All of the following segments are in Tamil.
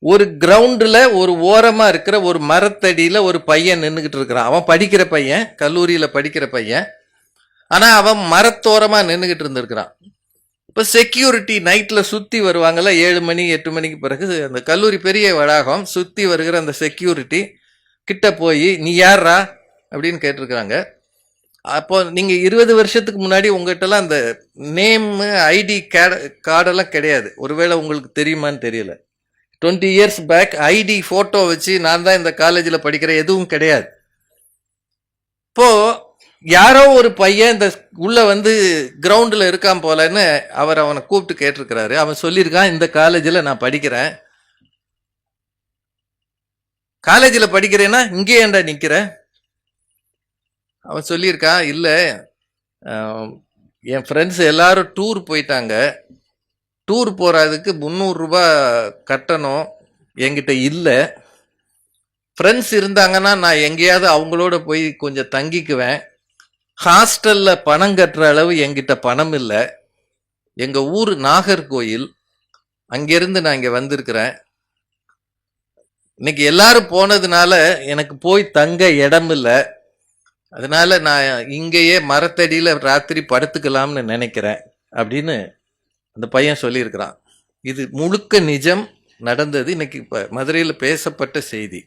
ஒரு கிரவுண்டில் ஒரு ஓரமா இருக்கிற ஒரு மரத்தடியில ஒரு பையன் நின்றுகிட்டு இருக்கிறான். அவன் படிக்கிற பையன், கல்லூரியில படிக்கிற பையன். ஆனா அவன் மரத்தோரமா நின்றுகிட்டு இருந்திருக்கிறான். இப்போ செக்யூரிட்டி நைட்ல சுத்தி வருவாங்கல்ல, 7 மணி 8 மணிக்கு பிறகு அந்த கல்லூரி பெரிய வளாகம், சுத்தி வருகிற அந்த செக்யூரிட்டி கிட்ட போய் நீ யாரா அப்படின்னு கேட்டிருக்கிறாங்க. அப்போ நீங்க 20 வருஷத்துக்கு முன்னாடி உங்ககிட்டலாம் அந்த நேம் ஐடி கார்டெல்லாம் கிடையாது. ஒருவேளை உங்களுக்கு தெரியுமான்னு தெரியல. 20 இயர்ஸ் பேக் ஐடி போட்டோ வச்சு நான் தான் இந்த காலேஜில் படிக்கிற எதுவும் கிடையாது. இப்போ யாரோ ஒரு பையன் இந்த உள்ள வந்து கிரவுண்டில் இருக்கான் போலன்னு அவனை கூப்பிட்டு கேட்டிருக்கிறாரு. அவன் சொல்லியிருக்கான், இந்த காலேஜில் நான் படிக்கிறேன். காலேஜில் படிக்கிறேன்னா இங்கே ஏன்டா நிற்கிற? அவன் சொல்லியிருக்கான், இல்லை என் ஃப்ரெண்ட்ஸ் எல்லாரும் டூர் போயிட்டாங்க. டூர் போகிறதுக்கு 300 ரூபா கட்டணும் என்கிட்ட இல்லை. ஃப்ரெண்ட்ஸ் இருந்தாங்கன்னா நான் எங்கேயாவது அவங்களோட போய் கொஞ்சம் தங்கிக்குவேன். ஹாஸ்டலில் பணம் கட்டுற அளவு என்கிட்ட பணம் இல்லை. எங்கள் ஊர் நாகர்கோயில், அங்கேருந்து நான் இங்கே வந்திருக்கிறேன். இன்னைக்கு எல்லாரும் போனதுனால எனக்கு போய் தங்க இடம் இல்லை. அதனால நான் இங்கேயே மரத்தடியில் ராத்திரி படுத்துக்கலாம்னு நினைக்கிறேன் அப்படின்னு அந்த பையன் சொல்லியிருக்கிறான். இது முழுக்க நிஜம் நடந்தது. இன்னைக்கு இப்போ மதுரையில் பேசப்பட்ட செய்தி.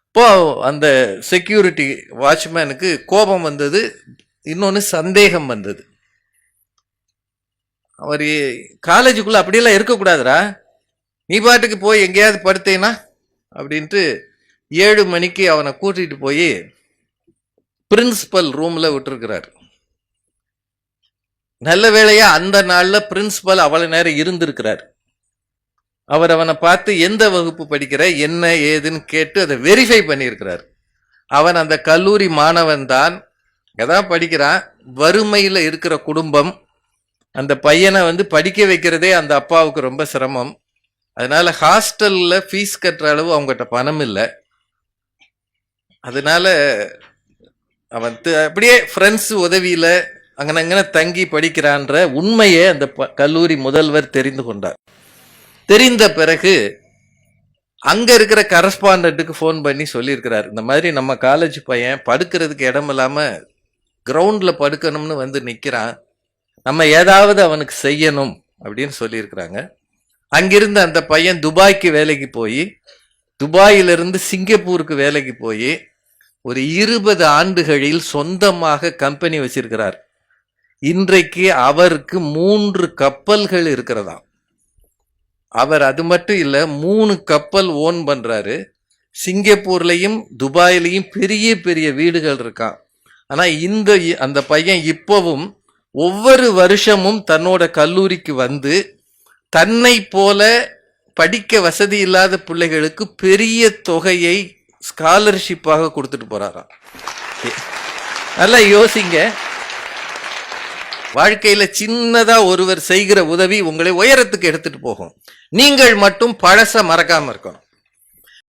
இப்போ அந்த செக்யூரிட்டி வாட்ச்மேனுக்கு கோபம் வந்தது, இன்னொன்று சந்தேகம் வந்தது. அவர் காலேஜுக்குள்ள அப்படியெல்லாம் இருக்கக்கூடாதுரா, நீ பாட்டுக்கு போய் எங்கேயாவது படுத்தேனா அப்படின்ட்டு 7 மணிக்கு அவனை கூட்டிட்டு போய் பிரின்சிபல் ரூம்ல விட்டுருக்கிறார். நல்ல வேளையா அந்த நாள்ல பிரின்சிபல் அவ்வளவு நேரம் இருந்திருக்கிறார். அவர் அவனை பார்த்து எந்த வகுப்பு படிக்கிற என்ன ஏதுன்னு கேட்டு அதை வெரிஃபை பண்ணியிருக்கிறார். அவன் அந்த கல்லூரி மாணவன் தான், எதான் படிக்கிறான், வறுமையில் இருக்கிற குடும்பம். அந்த பையனை வந்து படிக்க வைக்கிறதே அந்த அப்பாவுக்கு ரொம்ப சிரமம். அதனால ஹாஸ்டல்ல ஃபீஸ் கட்டுற அளவு அவங்ககிட்ட பணம் இல்லை. அதனால அவன் அப்படியே ஃப்ரெண்ட்ஸ் உதவியில அங்கன தங்கி படிக்கிறான்ற உண்மையை அந்த கல்லூரி முதல்வர் தெரிந்து கொண்டார். தெரிந்த பிறகு அங்க இருக்கிற கரஸ்பாண்டன்ட்டுக்கு ஃபோன் பண்ணி சொல்லியிருக்கிறார், இந்த மாதிரி நம்ம காலேஜ் பையன் படுக்கிறதுக்கு இடம் இல்லாம கிரவுண்ட்ல படுக்கணும்னு வந்து நிக்கிறான், நம்ம ஏதாவது அவனுக்கு செய்யணும் அப்படின்னு சொல்லியிருக்கிறாங்க. அங்கிருந்து அந்த பையன் துபாய்க்கு வேலைக்கு போய், துபாயிலிருந்து சிங்கப்பூருக்கு வேலைக்கு போய் ஒரு 20 ஆண்டுகளில் சொந்தமாக கம்பெனி வச்சிருக்கிறார். இன்றைக்கு அவருக்கு 3 கப்பல்கள் இருக்கிறதா. அவர் அது மட்டும் இல்ல, 3 கப்பல் ஓன் பண்றாரு. சிங்கப்பூர்லயும் துபாயிலையும் பெரிய பெரிய வீடுகள் இருக்கான். ஆனா அந்த பையன் இப்பவும் ஒவ்வொரு வருஷமும் தன்னோட கல்லூரிக்கு வந்து தன்னை போல படிக்க வசதி இல்லாத பிள்ளைகளுக்கு பெரிய தொகையை ஸ்காலர்ஷிப்பாக கொடுத்துட்டு போறாராம். நல்லா யோசிங்க, வாழ்க்கையில சின்னதா ஒருவர் செய்கிற உதவி உங்களை உயரத்துக்கு எடுத்துட்டு போகும். நீங்கள் மட்டும் பழச மறக்காம இருக்கணும்.